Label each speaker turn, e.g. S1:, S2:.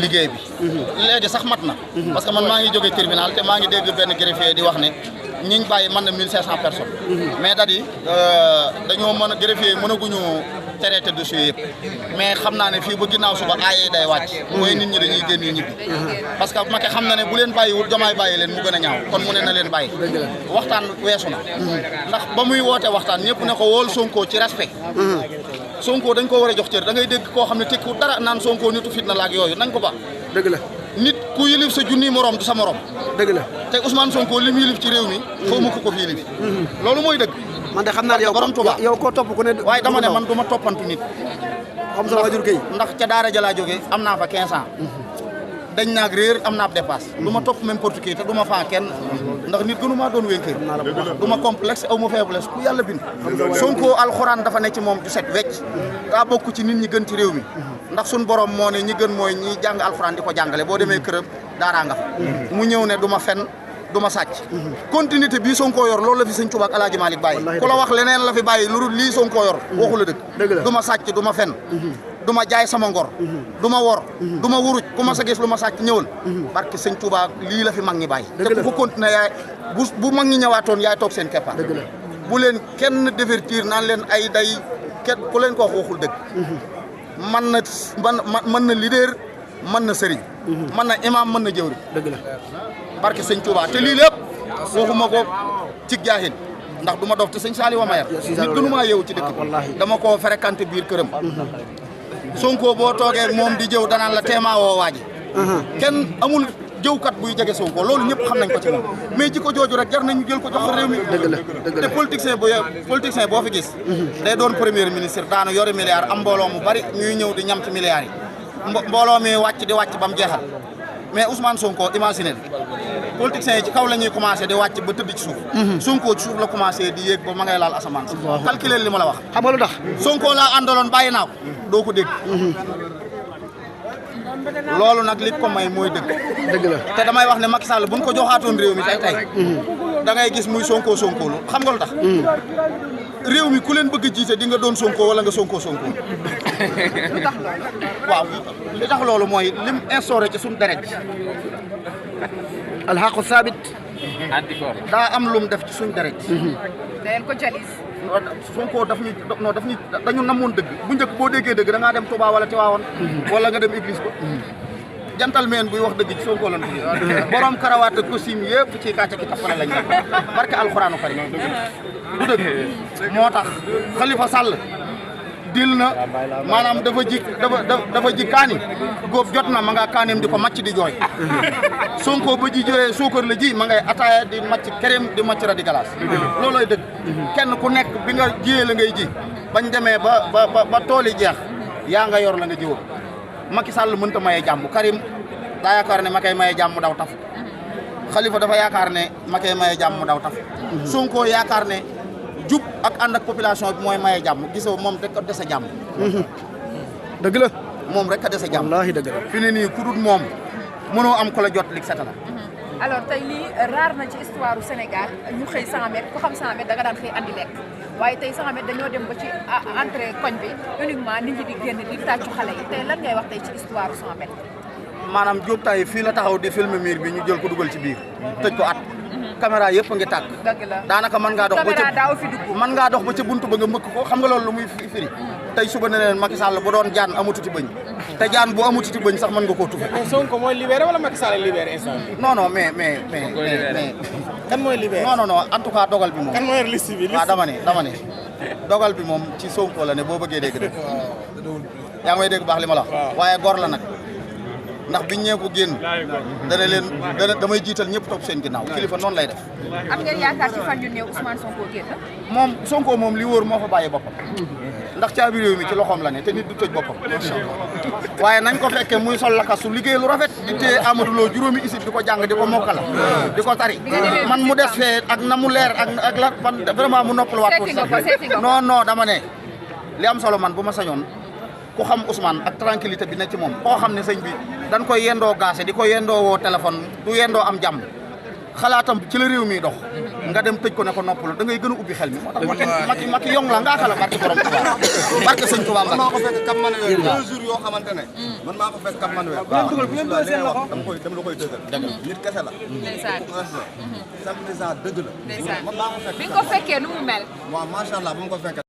S1: liggéey bi léegi sax mat na parce que man maa ngi jógee tribunal te maa ngi dégg benn greffier di wax ne ñiñ bàyyi mën na 1500 personnes mais da di dañoo mën a greffier yi mënaguñu traité dossier yëpp mais xam naa ne fii ba ginnaaw suba aaye day wàcc mooy nit ñi dañuy génn ñibbi parce que Macky xam na ne bu leen bàyyiwul Diomaye bàyyi leen mu gën a ñaaw kon mu ne na leen bàyyi waxtaan weesu na ndax ba muy woote waxtaan ñëpp ne ko wool Sonko ci respect Sonko dañ ko war a jox cër da ngay dégg koo xam ne tekku dara naan Sonko nitu fitna la ak yooyu nañ ko ba
S2: dëgg la
S1: nit ku yilif sa junni morom du sa morom
S2: dëgg la
S1: te Ousmane Sonko li mu yilif ci réew mi xaw ma ko fi yilif loolu mooy dëgg
S2: man de xam naa
S1: borom Touba
S2: yow koo topp ku ne
S1: waaye dama ne man du ma toppantu nit
S2: xam sa waajur kay
S1: ndax ca daara ja laa jógee am naa fa 15 ans dañ naag réer am naa dépasse du ma topp n'importe qui te du ma faa kenn ndax nit gënu maa doon wénkër du ma complexe aw ma faiblesse ku yàlla bind Sonko alxuraan dafa ne ci moom du set wecc daa bokk ci nit ñi gën ci réew mi ndax suñ borom moo ne ñi gën mooy ñi jàng alxuraan di ko jàngale boo demee këram daaraa nga fa mu ñëw ne du ma fen du ma sàcc continuité bii Sonko yor loolu la fi sëñ Tuubaa ak Alaaji Malick bàyyi ku la wax leneen la fi bàyyi lu dul lii Sonko yor waxu la dëgg du ma sàcc du ma fen du ma jaay sama ngor du ma wor du ma wuruj ku ma sa gis lu ma sàcc ñëwal barke sëñ Touba lii la fi mag ñi bàyyi te ku ko continuer yaay bu mag ñi ñëwaatoon yaay toog seen keppaar bu leen kenn divertir naan leen ay day kenn ku leen ko wax waxul dëgg mën na leader mën na sëriñ mën na imam mën na jëwri
S2: dëgg la
S1: barke sëñ Touba te lii lépp waxuma ko ci jaahin ndax du ma dof te sëñ Saliou wa ma yar nit gënu maa yeewu ci dëkk bi dama koo fréquenté biir këram Sonko boo toogee moom di jëw danaan la teemaa woo waaji kenn amul jëwkat buy jege Sonko loolu ñëpp xam nañ ko ci moom mais jikko jooju rek jar nañu jël ko jox ko réew mi te politicien boo fi gis day doon premier ministre daanu yore milliards am mbooloo mu bari ñuy ñëw di ñam ci milliards yi mbooloo mi wàcc di wàcc ba mu jeexal mais Ousmane Sonko imaginer politiciens yi ci kaw la ñuy commencé di wàcc ba tëdd ci suuf Sonko ci suuf la commencé di yéeg ba ma ngay laal asamaan si calculer li ma la wax
S2: xam nga lu tax
S1: Sonko laa àndaloon bàyyi naa ko doo ko dégg loolu nag li ko may mooy dëgg
S2: la
S1: te damay wax ne Macky Sall buñ ko joxaatoon réew mi tey da ngay gis muy Sonko lu xam nga lu tax réew mi ku leen bëgg a jiite di nga doon Sonko wala nga Sonko waaw li tax loolu mooy lim instauré ci suñu deret
S2: alxaqu saabit
S1: daa am lum def ci suñu deret
S3: dañ ko jalis
S1: Sonko dañu namoon dëgg bu njëkk boo déggee dëgg da ngaa dem Touba wala Tiwaawoon wala nga dem église ba gentleman buy wax dëgg ci Sonko lan borom karawaat ak costume yëpp ci kàcce ki tappale lañ def barke alxuraanu karim du dëgg moo tax Khalifa Sall dil na maanaam dafa ji kaani góob jot na ma nga kaaneem di ko macc di jooy Sonko ba ji jooyee suukar la ji ma ngay ataaya di macc kerem di macc radi galas loolooy dëgg kenn ku nekk bi nga jiyee la ngay ji bañ demee ba tool yi jeex yaa nga yor la nga jiwoon Macky Sall mënta maye jàmm Karim daa yaakaar ne ma koy maye jàmm daw taf Khalifa dafa yaakaar ne ma koy maye jàmm daw taf Sonko yaakaar ne jub ak ànd ak population bi mooy maye jàmm gisoo moom rek a dese jàmm
S2: dëgg la
S1: moom rek a dese jàmm
S2: wallaahi dëgg la
S1: fi ne nii ku dul moom mënoo am ko la jot lig seta la
S3: alors tey lii rare na ci histoire du Sénégal ñu xëy 100 mètres ku xam 100 mètres da nga daan xëy andi lekk waaye tey 100 mètres dañoo dem ba ci entrée koñ bi uniquement nit ñi di génn di tàccu xale yi tey lan ngay wax tey ci histoire du 100 mètres
S1: maanaam Diop tay fii la taxaw di filmer miir bi ñu jël ko dugal ci biir tëj ko at caméra yëpp a ngi tàkk daanaka mën ngaa dox ba ca buntu ba nga mëkk ko xam nga loolu lu muy firi tey suba ne leen Macky Sall bu doon jaan amatuti bëñ te jaan bu amatuti bëñ sax mën nga koo tufe
S4: Sonko mooy libéré wala Macky Sall libéré instant
S1: non mais
S4: kan mooy libéré
S1: non en tout cas dogal bi moom
S4: kan mooy liste bi
S1: waaw dama ne dogal bi moom ci Sonko la ne boo bëggee dégg dëgg yaa ngi may dégg baax li ma la wax waaye gor la nag ndax biñ ñee ko génn damay jiital ñëpp topp seen ginnaaw kilifa noonu lay def.
S3: am ngeen yaakaar ci fan yu néew Ousmane Sonko génn.
S1: moom Sonko moom li wóor moo fa bàyyi boppam ndax caabi réew mi ci loxoom la ne te nit du tëj boppam macha Allah waaye nañ ko fekkee muy sol lakasu liggéey lu rafet di téye Amadou Lo juróomi isib di ko jàng di ko mokkala di ko tari man mu des fee ak na mu leer ak la man vraiment mu noppal waat ko sax non dama ne li am solo man bu ma sañoon ku xam Ousmane ak tranquillité bi ne ci moom koo xam ne sëñ bi dañ koy yendoo gaase di ko yendoo woo téléphone du yendoo am jàmm xalaatam ci la réew mi dox nga dem tëj ko ne ko noppalu da ngay gën a ubbi xel mi moo tax Macky yong la ngaa xala barke borom Tuubaa barke sëñ Tuubaa
S5: man maa ko fekk Cap Manuel 2 jours yoo xamante ne man maa ko fekk Cap Manuel dama la koy dëggal nit kese la
S3: ndeysaan
S5: sympathisant dëgg la
S3: ndeysaan
S5: man maa ko fekk
S3: bi nga ko fekkee nu mu mel
S5: waaw macha allah ba ma ko fekk